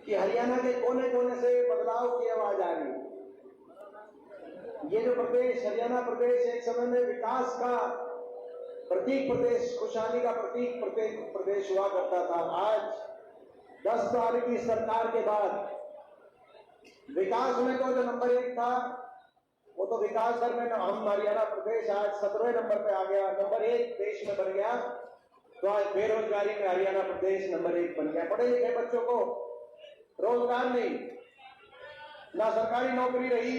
कि हरियाणा के कोने कोने से बदलाव की आवाज आ रही है। ये जो प्रदेश हरियाणा प्रदेश एक समय में विकास का प्रतीक प्रदेश, खुशहाली का प्रतीक प्रदेश हुआ करता था, आज 10 साल की सरकार के बाद विकास में तो जो नंबर 1 था वो तो विकास दर में हम हरियाणा प्रदेश आज 17वें नंबर पे आ गया, नंबर 1 देश में बन गया। तो आज बेरोजगारी में हरियाणा प्रदेश नंबर 1 बन गया। पढ़े लिखे बच्चों को रोजगार नहीं, ना सरकारी नौकरी रही,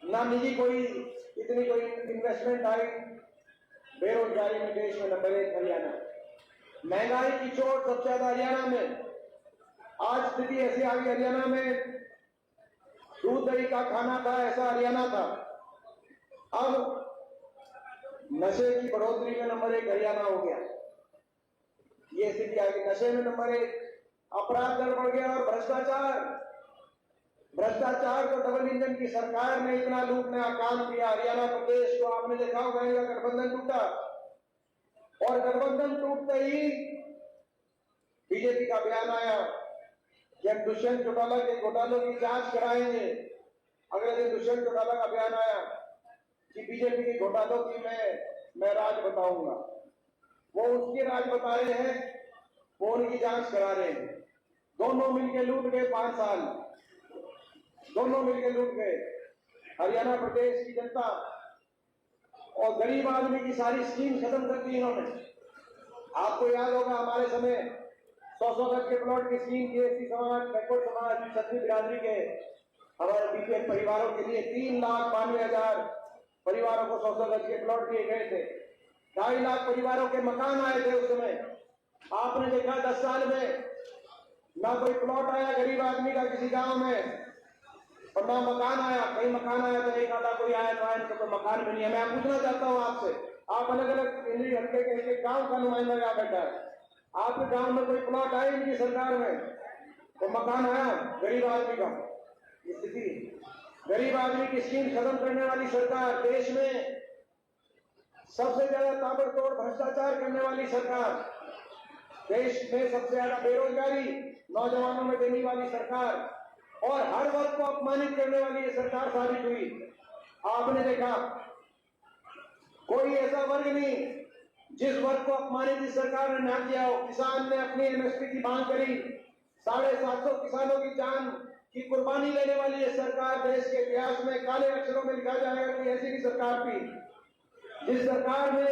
ना निजी कोई इतनी कोई इन्वेस्टमेंट आई। बेरोजगारी में देश में नंबर 1 हरियाणा। महंगाई की चोट सबसे ज्यादा हरियाणा में। आज स्थिति ऐसी आ गई हरियाणा में, दूध दही का खाना था ऐसा हरियाणा था, अब नशे की बढ़ोतरी में नंबर 1 हरियाणा हो गया। ये स्थिति आ गई, नशे में नंबर 1, अपराध दर बढ़ गया और भ्रष्टाचार को डबल इंजन की सरकार ने इतना लूटने का काम किया। हरियाणा प्रदेश को आपने देखा होगा, गठबंधन टूटा और गठबंधन टूटते ही बीजेपी का बयान आया कि हम दुष्यंत चौटाला के घोटालों की जांच कराएंगे। अगले दिन दुष्यंत चौटाला का बयान आया कि बीजेपी के घोटालों की मैं राज बताऊंगा। वो उसकी राज बता रहे हैं, वो उनकी जांच करा रहे हैं। दोनों मिलकर लूट गए 5 साल, दोनों मिलकर लूट गए हरियाणा प्रदेश की जनता और गरीब आदमी की सारी स्कीम खत्म कर दी इन्होंने। आपको याद होगा हमारे समय 100 गज के प्लॉट की स्कीम की, एससी समाज, बैकवर्ड समाज, क्षत्रिय बिरादरी के हमारे बीपीएल परिवारों के लिए 3,92,000 परिवारों को 100 गज के प्लॉट दिए गए थे। 2.5 लाख परिवारों के मकान आए थे उस समय। आपने देखा 10 साल में ना कोई प्लॉट आया गरीब आदमी का किसी गांव में और ना मकान आया। कई मकान आया तो एक आधा कोई आया तो मकान भी नहीं है। मैं पूछना चाहता हूं आपसे, आप अलग अलग हल्के के गांव का नुमाइंदा यहाँ बैठा है, आपके गांव में कोई प्लॉट आया इनकी सरकार में तो मकान आया गरीब आदमी का? स्थिति, गरीब आदमी की स्कीम खत्म करने वाली सरकार, देश में सबसे ज्यादा ताबड़तोड़ भ्रष्टाचार करने वाली सरकार, देश में सबसे ज्यादा बेरोजगारी नौजवानों में देने वाली सरकार और हर वर्ग को अपमानित करने वाली ये सरकार साबित हुई। आपने देखा कोई ऐसा वर्ग नहीं जिस वर्ग को अपमानित इस सरकार ने ना किया हो। किसान ने अपनी एमएसपी की मांग करी, 750 किसानों की जान की कुर्बानी लेने वाली ये सरकार देश के इतिहास में काले अक्षरों में लिखा जाएगा कि ऐसी भी सरकार थी जिस सरकार ने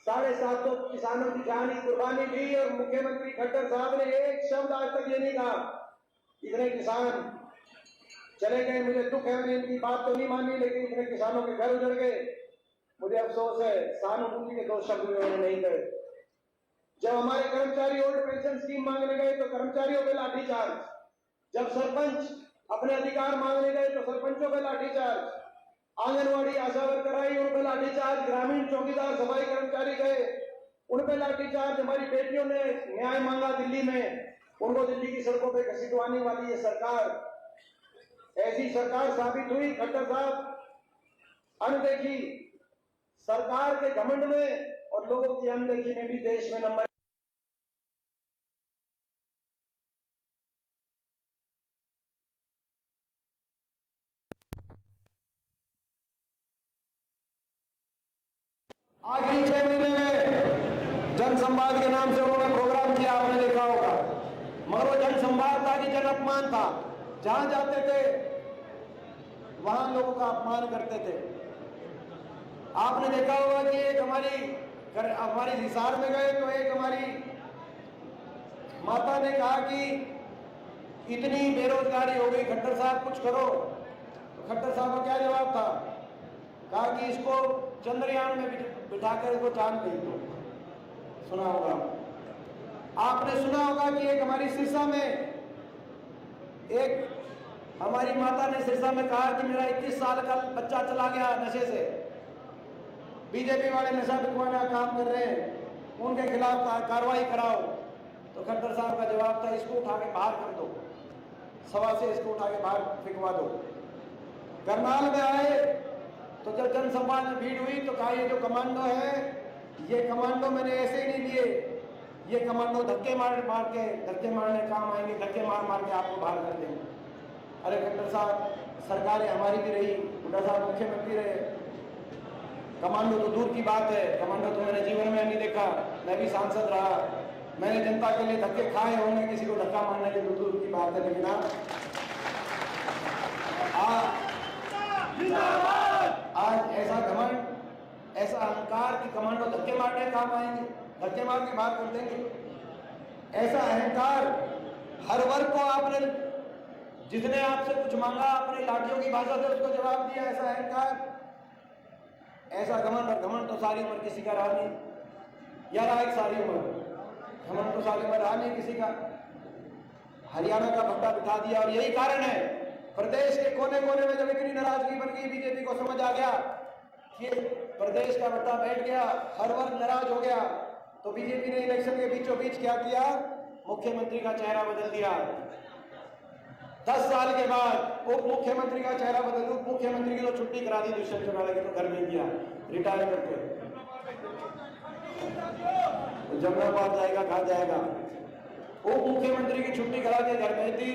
750 किसानों की जान की कुर्बानी दी। और मुख्यमंत्री खट्टर साहब ने एक शब्द आज तक ये नहीं कहा इतने किसान चले गए, मुझे दुख है, मैंने इनकी बात तो नहीं मानी, लेकिन इतने किसानों के घर उजड़ गए, मुझे अफसोस है। सहानुभूति के 2 शब्द उन्होंने नहीं कहे। जब हमारे कर्मचारी ओल्ड पेंशन स्कीम मांगने गए तो कर्मचारियों पे लाठीचार्ज, जब सरपंच अपने अधिकार मांगने गए तो सरपंचों पे लाठीचार्ज, आंगनबाड़ी आशा वर्कर आई उन पे लाठीचार्ज, ग्रामीण चौकीदार सफाई कर्मचारी गए उन पे लाठीचार्ज। हमारी बेटियों ने न्याय मांगा दिल्ली में, उनको दिल्ली की सड़कों पे घसीटवाने वाली ये सरकार, ऐसी सरकार साबित हुई। खट्टर साहब अनदेखी सरकार के घमंड में और लोगों की अनदेखी में भी देश में नंबर। आखिरी 6 महीने में जनसंवाद के नाम से उन्होंने प्रोग्राम किया, आपने देखा होगा, मगर वो जनसंवाद था कि जन अपमान था। जहां जाते थे वहां लोगों का अपमान करते थे। आपने देखा होगा कि एक हमारी हिसार में गए तो एक हमारी माता ने कहा कि इतनी बेरोजगारी हो गई, खट्टर साहब कुछ करो। तो खट्टर साहब का क्या जवाब था? कहा कि इसको चंद्रयान में बिठाकर इसको चांद भेज दो। सुना होगा आपने, सुना होगा कि एक हमारी सिरसा में एक हमारी माता ने सिरसा में कहा कि मेरा 21 साल का बच्चा चला गया नशे से। बीजेपी वाले नशा बिकवाने का काम कर रहे हैं, उनके खिलाफ कार्रवाई कराओ। तो खट्टर साहब का जवाब था इसको उठा के बाहर कर दो, सभा से इसको उठा के बाहर फेंकवा दो। करनाल में आए तो जब जनसंवाद में भीड़ हुई तो कहा ये जो कमांडो है, ये कमांडो मैंने ऐसे ही नहीं लिए, ये कमांडो धक्के मारने काम आएंगे, धक्के मार मार के आपको बाहर कर देंगे। अरे खट्टर साहब, सरकारें हमारी भी रही, हुड्डा साहब मुख्यमंत्री रहे, कमांडो तो दूर की बात है, कमांडो तो मैंने जीवन में नहीं देखा, मैं भी सांसद रहा, मैंने जनता के लिए धक्के खाए होंगे, किसी को धक्का मारने की तो दूर की बात है। लेकिन आज ऐसा घमंड, ऐसा अहंकार कि कमांडो धक्के मारने काम आएंगे, धक्के मार के बात कर देंगे। ऐसा अहंकार, हर वर्ग को आपने, जिसने आपसे कुछ मांगा अपनी लाठियों की भाषा से उसको जवाब दिया। ऐसा अहंकार, ऐसा घमंड, और घमंड तो सारी उम्र किसी का रहा नहीं, या रहा एक सारी उम्र, घमंड तो सारी उम्र रहा नहीं किसी का। हरियाणा का भट्टा बिठा दिया, और यही कारण है प्रदेश के कोने कोने में जब इतनी नाराजगी बन गई, बीजेपी को समझ आ गया कि प्रदेश का भट्टा बैठ गया, हर वर्ग नाराज हो गया, तो बीजेपी ने इलेक्शन के बीचों बीच क्या किया, मुख्यमंत्री का चेहरा बदल दिया। 10 साल के बाद उप मुख्यमंत्री का चेहरा बदल, उप मुख्यमंत्री की तो छुट्टी करा दी दुष्यंत चौटाला की, तो घर में किया रिटायर करके, तो जमनाबाद जाएगा, कहा जाएगा। उप मुख्यमंत्री की छुट्टी करा के घर में थी।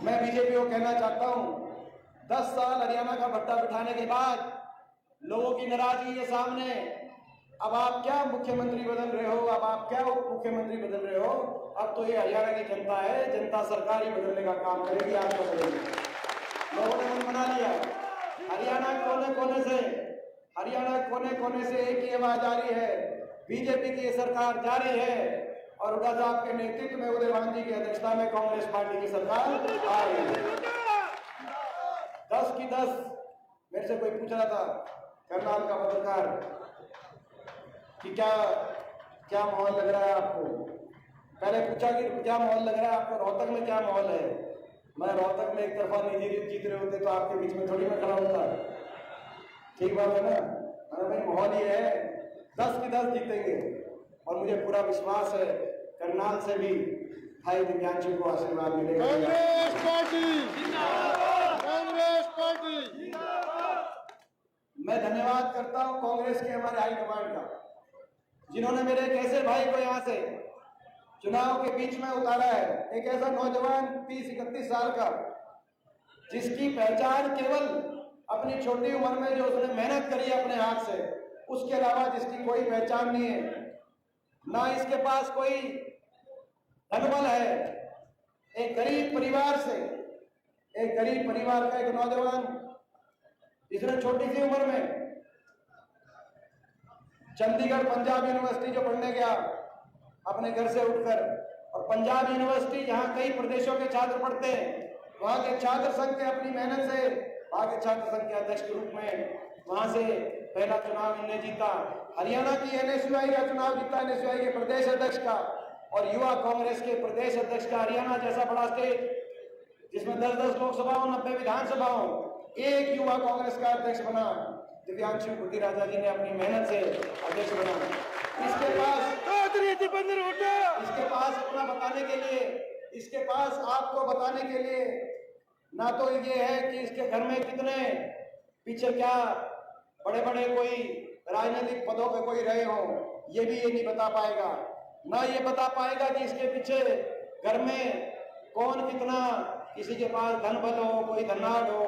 मैं बीजेपी को कहना चाहता हूं, 10 साल हरियाणा का भट्टा बिठाने के बाद लोगों की नाराजगी के सामने अब आप क्या मुख्यमंत्री बदल रहे हो, अब आप क्या उप मुख्यमंत्री बदल रहे हो, अब तो ये हरियाणा की जनता है, जनता सरकार ही बदलने का काम करेगी, आपको बदलेगी। लोगों ने मन बना लिया। हरियाणा कोने कोने से एक ही आवाज आ रही है, बीजेपी की सरकार जारी है, और हुड्डा साहब के नेतृत्व में, उदय भान जी की अध्यक्षता में कांग्रेस पार्टी की सरकार आ रही है। 10 की 10। मेरे से कोई पूछ रहा था, करनाल का पत्रकार, कि क्या माहौल लग रहा है आपको। पहले पूछा कि क्या माहौल लग रहा है आपको, रोहतक में क्या माहौल है। मैं रोहतक में एक तरफा निजी जीत रहे होते तो आपके बीच में थोड़ी मैं खड़ा होता, ठीक बात है ना। भाई माहौल ये है, 10 की 10 जीतेंगे, और मुझे पूरा विश्वास है करनाल से भी भाई दिव्यांशु को आशीर्वाद मिलेगा। कांग्रेस पार्टी। मैं धन्यवाद करता हूं कांग्रेस के हमारे हाईकमांड का, जिन्होंने मेरे एक ऐसे भाई को यहां से चुनाव के बीच में उतारा है। एक ऐसा नौजवान 30-31 साल का, जिसकी पहचान केवल अपनी छोटी उम्र में जो उसने मेहनत करी है अपने हाथ से, उसके अलावा जिसकी कोई पहचान नहीं है, ना इसके पास कोई धनबल है। एक गरीब परिवार से, एक गरीब परिवार का एक नौजवान, जिसने छोटी सी उम्र में चंडीगढ़ पंजाब यूनिवर्सिटी जो पढ़ने गया अपने घर से उठकर, और पंजाब यूनिवर्सिटी जहां कई प्रदेशों के छात्र पढ़ते हैं, वहां के छात्र संघ के अपनी मेहनत से, वहां के छात्र संघ के अध्यक्ष के रूप में वहां से पहला चुनाव इन्हें जीता। हरियाणा की एनएसयूआई का चुनाव जीता, एनएसयूआई के प्रदेश अध्यक्ष का, और युवा कांग्रेस के प्रदेश अध्यक्ष का। हरियाणा जैसा बड़ा स्टेट जिसमें 10-10 लोकसभाओं, 90 विधानसभाओं, एक युवा कांग्रेस का अध्यक्ष बना दिव्यांशु गुड्डीराजा जी ने अपनी मेहनत से अध्यक्ष बना। इसके पास अपना बताने के लिए, इसके पास आपको बताने के लिए ना तो ये है कि इसके घर में कितने पीछे क्या बड़े बड़े कोई राजनीतिक पदों पे कोई रहे हो, ये भी ये नहीं बता पाएगा, ना ये बता पाएगा कि इसके पीछे घर में कौन कितना, किसी के पास धन बल हो, कोई धनाढ़ हो,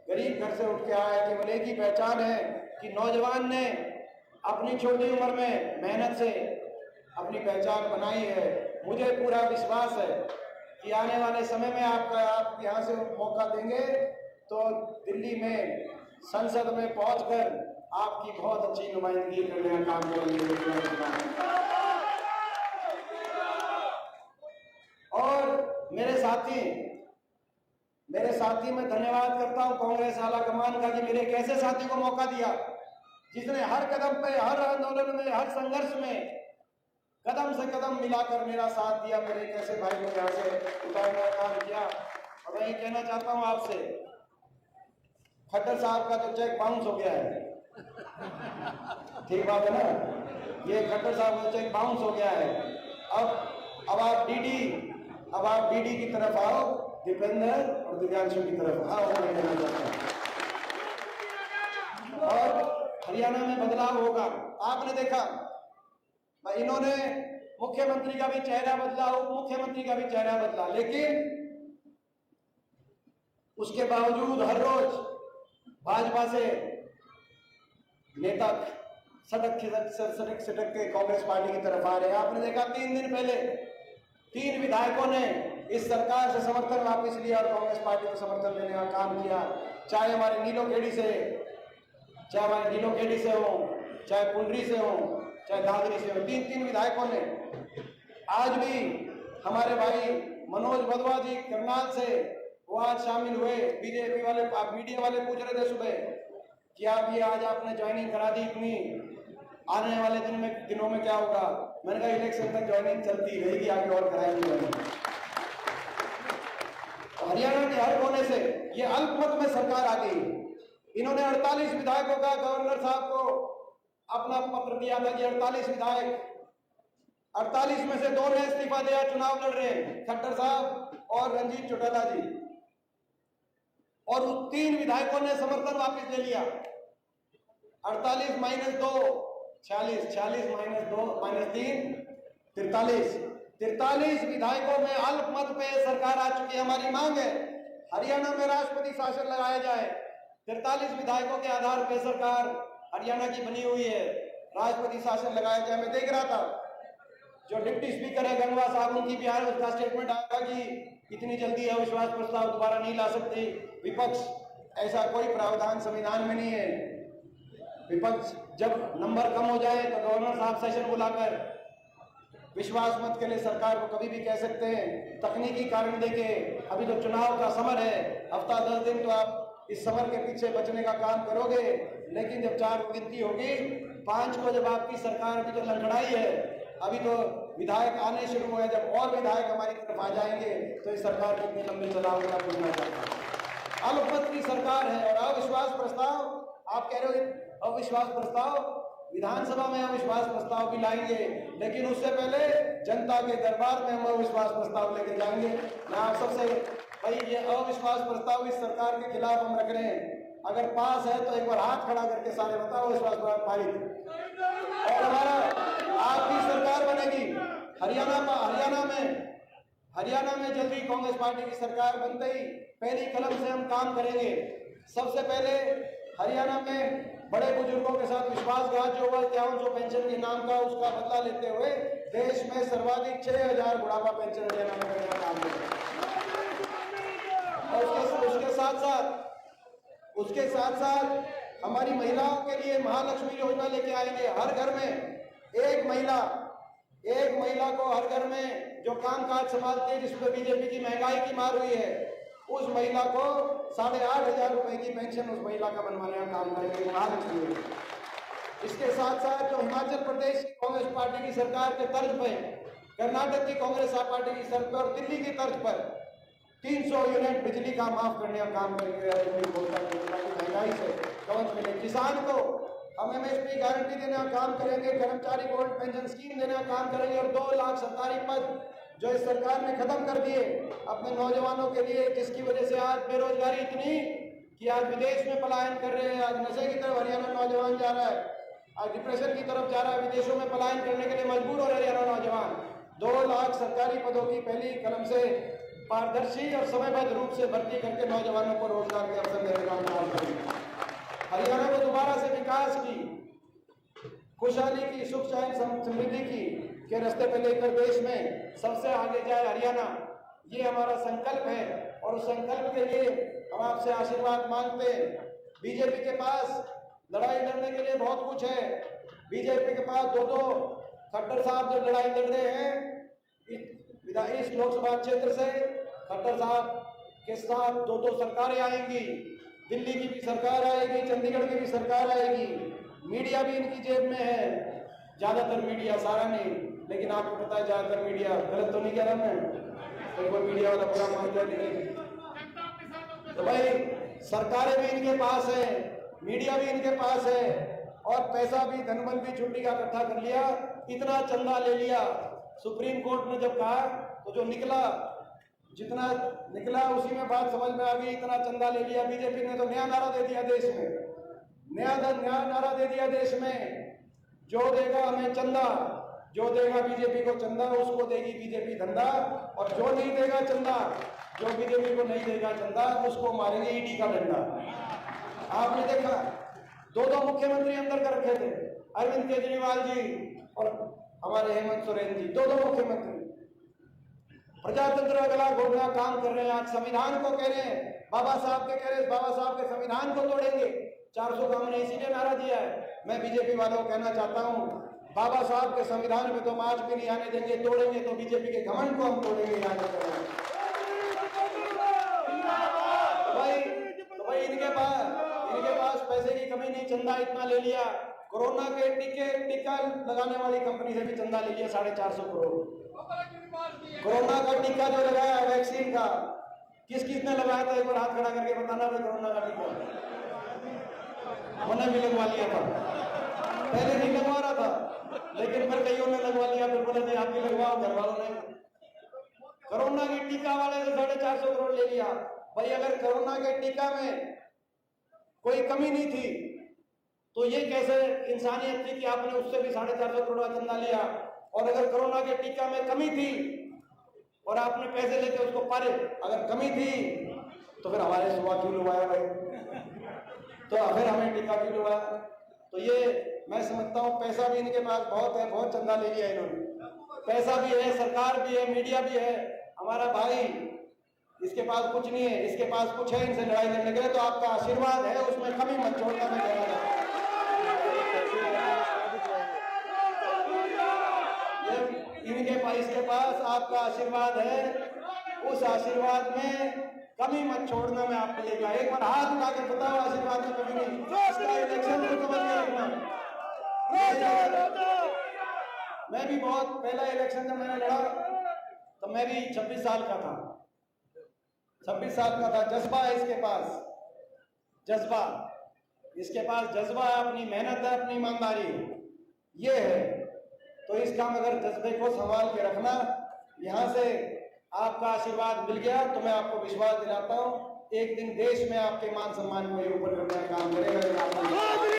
गरीब घर से उठ के आया। केवल एक ही पहचान है कि नौजवान ने अपनी छोटी उम्र में मेहनत से अपनी पहचान बनाई है। मुझे पूरा विश्वास है कि आने वाले समय में आप यहाँ से मौका देंगे तो दिल्ली में संसद में पहुंचकर आपकी बहुत अच्छी नुमाइंदगी करने का काम करेंगे। और मेरे साथी मैं धन्यवाद करता हूं कांग्रेस आला कमान का कि मेरे एक ऐसे साथी को मौका दिया जिसने हर कदम पे, हर आंदोलन में, हर संघर्ष में कदम से कदम मिलाकर मेरा साथ दिया। मेरे एक ऐसे भाई को यहाँ से उतारने का काम किया। और मैं ये कहना चाहता हूँ आपसे, खट्टर साहब का तो चेक बाउंस हो गया है, ठीक बात है ना, ये खट्टर साहब का चेक बाउंस हो गया है। अब आप डीडी की तरफ आओ, दीपेंद्र और दिव्यांशु की तरफ आओ। और हरियाणा में बदलाव होगा। आपने देखा इन्होंने मुख्यमंत्री का भी चेहरा बदला, उप मुख्यमंत्री का भी चेहरा बदला, लेकिन उसके बावजूद हर रोज भाजपा से नेता सड़क के कांग्रेस पार्टी की तरफ आ रहे हैं। आपने देखा 3 दिन पहले 3 विधायकों ने इस सरकार से समर्थन वापस लिया और कांग्रेस पार्टी को समर्थन देने का काम किया, चाहे हमारे नीलोखेड़ी से हो, चाहे पुंडरी से हो, चाहे दादरी से हो। 3 विधायकों ने। आज भी हमारे भाई मनोज भदवा जी करनाल से वो आज शामिल हुए। बीजेपी वाले, आप मीडिया वाले पूछ रहे थे सुबह कि आप ये आज आपने ज्वाइनिंग करा दी, इतनी आने वाले दिनों में क्या होगा? मैंने कहा इलेक्शन तक ज्वाइनिंग चलती रहेगी, आगे और कराएंगे। हरियाणा के हर कोने से ये अल्पमत में सरकार आ गई। इन्होंने 48 विधायकों का गवर्नर साहब को अपना पत्र दिया था कि 48 विधायक, 48 में से 2 ने इस्तीफा दिया, चुनाव लड़ रहे हैं, खट्टर साहब और रंजीत चौटाला जी, और उस 3 विधायकों ने समर्थन वापस ले लिया। 48 - 2 46, 46 - 2 - 3 43, 43 विधायकों में अल्पमत पे सरकार आ चुकी है। हमारी मांग है हरियाणा में राष्ट्रपति शासन लगाया जाए। 43 विधायकों के आधार पर सरकार हरियाणा की बनी हुई है, राष्ट्रपति शासन लगाया जाए। मैं देख रहा था जो डिप्टी स्पीकर है गंगवा साहब, उनकी बिहार उसका स्टेटमेंट आया कि इतनी जल्दी अविश्वास प्रस्ताव दोबारा नहीं ला सकती विपक्ष, ऐसा कोई प्रावधान संविधान में नहीं है। विपक्ष जब नंबर कम हो जाए तो गवर्नर साहब सेशन बुलाकर विश्वास मत के लिए सरकार को कभी भी कह सकते हैं। तकनीकी कारण देके अभी तो चुनाव का समर है, हफ्ता 10 दिन तो आप इस समर के पीछे बचने का काम करोगे, लेकिन जब 4 गिनती होगी 5 को जब आपकी सरकार की जो लंगड़ाई है, अभी तो विधायक आने शुरू हुए, जब और विधायक हमारी तरफ आ जाएंगे तो इस सरकार कितनी लंबी चलाओगे आप बोलना चाहते हैं। अल्पमत की सरकार है। और अविश्वास प्रस्ताव आप कह रहे हो, अविश्वास प्रस्ताव विधानसभा में अविश्वास प्रस्ताव भी लाएंगे, लेकिन उससे पहले जनता के दरबार में हम अविश्वास प्रस्ताव लेके जाएंगे। मैं आप सबसे भाई ये अविश्वास प्रस्ताव इस सरकार के खिलाफ हम रख रहे हैं, अगर पास है तो एक बार हाथ खड़ा करके सारे बताओ अविश्वास प्रस्ताव पारित, और हमारा आपकी सरकार बनेगी। हरियाणा में जल्दी कांग्रेस पार्टी की सरकार बनते ही पहली कलम से हम काम करेंगे। सबसे पहले हरियाणा में बड़े बुजुर्गों के साथ विश्वासघात जो हुआ 5300 पेंशन के नाम का, उसका बदला लेते हुए देश में सर्वाधिक 6000 बुढ़ापा पेंशन हरियाणा में करने का काम करेंगे। और उसके साथ साथ हमारी महिलाओं के लिए महालक्ष्मी योजना लेके आएंगे। हर घर में एक महिला को हर घर में जो कामकाज संभालती है, जिसमें बीजेपी की महंगाई की मार हुई है, उस महिला को 8500 रुपए की पेंशन उस महिला का बनवाने का काम करेंगे महालक्ष्मी। इसके साथ साथ जो हिमाचल प्रदेश की कांग्रेस पार्टी की सरकार के तर्ज पर, कर्नाटक की कांग्रेस पार्टी की सरकार और दिल्ली की तर्ज पर 300 यूनिट बिजली का माफ करने का काम करेंगे। महंगाई से कवच मिले। किसान को हम MSP गारंटी देने का काम करेंगे, कर्मचारी गोल्ड पेंशन स्कीम देने का काम करेंगे, और 2 लाख सरकारी पद जो इस सरकार ने खत्म कर दिए अपने नौजवानों के लिए, जिसकी वजह से आज बेरोजगारी इतनी कि आज विदेश में पलायन कर रहे हैं। आज नशे की तरफ हरियाणा नौजवान जा रहा है, आज डिप्रेशन की तरफ जा रहा है, विदेशों में पलायन करने के लिए मजबूर हो रहे हरियाणा नौजवान। 2 लाख सरकारी पदों की पहली कलम से पारदर्शी और समयबद्ध रूप से भर्ती करके नौजवानों को रोजगार के अवसर देने का काम करेंगे। हरियाणा को दोबारा से विकास की, खुशहाली की, सुख शांति समृद्धि की के रास्ते पे लेकर देश में सबसे आगे जाए हरियाणा, ये हमारा संकल्प है। और उस संकल्प के लिए हम आपसे आशीर्वाद मांगते हैं। बीजेपी के पास लड़ाई लड़ने के लिए बहुत कुछ है। बीजेपी के पास 2 खट्टर साहब जो लड़ाई लड़ रहे हैं इस लोकसभा क्षेत्र से, खट्टर साहब के साथ 2 सरकारें आएंगी, दिल्ली की भी सरकार आएगी, चंडीगढ़ की भी सरकार आएगी। मीडिया भी इनकी जेब में है, ज्यादातर मीडिया, सारा नहीं, लेकिन आपको पता है ज्यादातर मीडिया, गलत तो नहीं कह रहा मैं, तो कोई मीडिया वाला पूरा मान जाए। तो भाई सरकारें भी इनके पास है, मीडिया भी इनके पास है, और पैसा भी, धनबल भी छुट्टी का इकट्ठा कर लिया, इतना चंदा ले लिया। सुप्रीम कोर्ट ने जब कहा तो जो निकला, जितना निकला उसी में बात समझ में आ गई, इतना चंदा ले लिया। बीजेपी ने तो नया नारा दे दिया देश में, नया नारा दे दिया देश में, जो देगा हमें चंदा जो देगा बीजेपी को चंदा उसको देगी बीजेपी धंधा, और जो नहीं देगा चंदा, जो बीजेपी को नहीं देगा चंदा, उसको मारेंगे ईडी का डंडा। आपने देखा 2 मुख्यमंत्री अंदर कर रखे थे, अरविंद केजरीवाल जी और हमारे हेमंत सोरेन जी, 2 मुख्यमंत्री प्रजातंत्र अगला घोटना काम कर रहे हैं। आज संविधान को कह रहे हैं, बाबा साहब के कह रहे हैं, बाबा साहब के संविधान को तोड़ेंगे। 400 का हमने इसीलिए नारा दिया है। मैं बीजेपी वालों को कहना चाहता हूं, बाबा साहब के संविधान में तो हम आज भी नहीं आने देंगे, तोड़ेंगे तो बीजेपी के घमंड को हम तोड़ेंगे। याद करेंगे तो भाई इनके पास पैसे की कमी नहीं, चंदा इतना ले लिया। कोरोना के टीका लगाने वाली कंपनी से भी चंदा ले लिया 450 करोड़। कोरोना का टीका जो लगाया वैक्सीन का, किस ने लगाया था? एक बार हाथ खड़ा करके बताना भाई। कोरोना का टीका मैंने भी लगवा लिया था, पहले नहीं लगवा रहा था, लेकिन फिर कईयों ने लगवा लिया, फिर बोले नहीं आप भी लगवाओ, घर वालों ने। कोरोना के टीका वाले से 450 करोड़ ले लिया। भाई अगर कोरोना के टीका में कोई कमी नहीं थी तो ये कैसे इंसानियत थी कि आपने उससे भी 450 करोड़ का चंदा लिया? और अगर कोरोना के टीका में कमी थी और आपने पैसे लेके उसको पारे, अगर कमी थी तो फिर हमारे सुबह क्यों लगवाया भाई? तो फिर हमें टीका क्यों लगवाया? तो ये मैं समझता हूँ पैसा भी इनके पास बहुत है, बहुत चंदा ले लिया इन्होंने। पैसा भी है, सरकार भी है, मीडिया भी है। हमारा भाई, इसके पास कुछ नहीं है, इसके पास कुछ है इनसे लड़ाई लड़ने के लिए। तो आपका आशीर्वाद है, उसमें कमी मत छोड़ना। मैं कह रहा हूं इसके पास आपका आशीर्वाद है, उस आशीर्वाद में कमी मत छोड़ना। मैं आपको लेकर एक बार हाथ उठा के बताओ, आशीर्वाद में कमी नहीं। इसका इलेक्शन को समझ के रखना। मैं भी बहुत पहला इलेक्शन जब मैंने लड़ा तो मैं भी 26 साल का था, 26 साल का था। जज्बा है इसके पास, जज्बा इसके पास जज्बा है, अपनी मेहनत है, अपनी ईमानदारी ये है। तो इस काम अगर जज्बे को संभाल के रखना, यहाँ से आपका आशीर्वाद मिल गया तो मैं आपको विश्वास दिलाता हूँ एक दिन देश में आपके मान सम्मान को ऊपर करने का काम करेगा।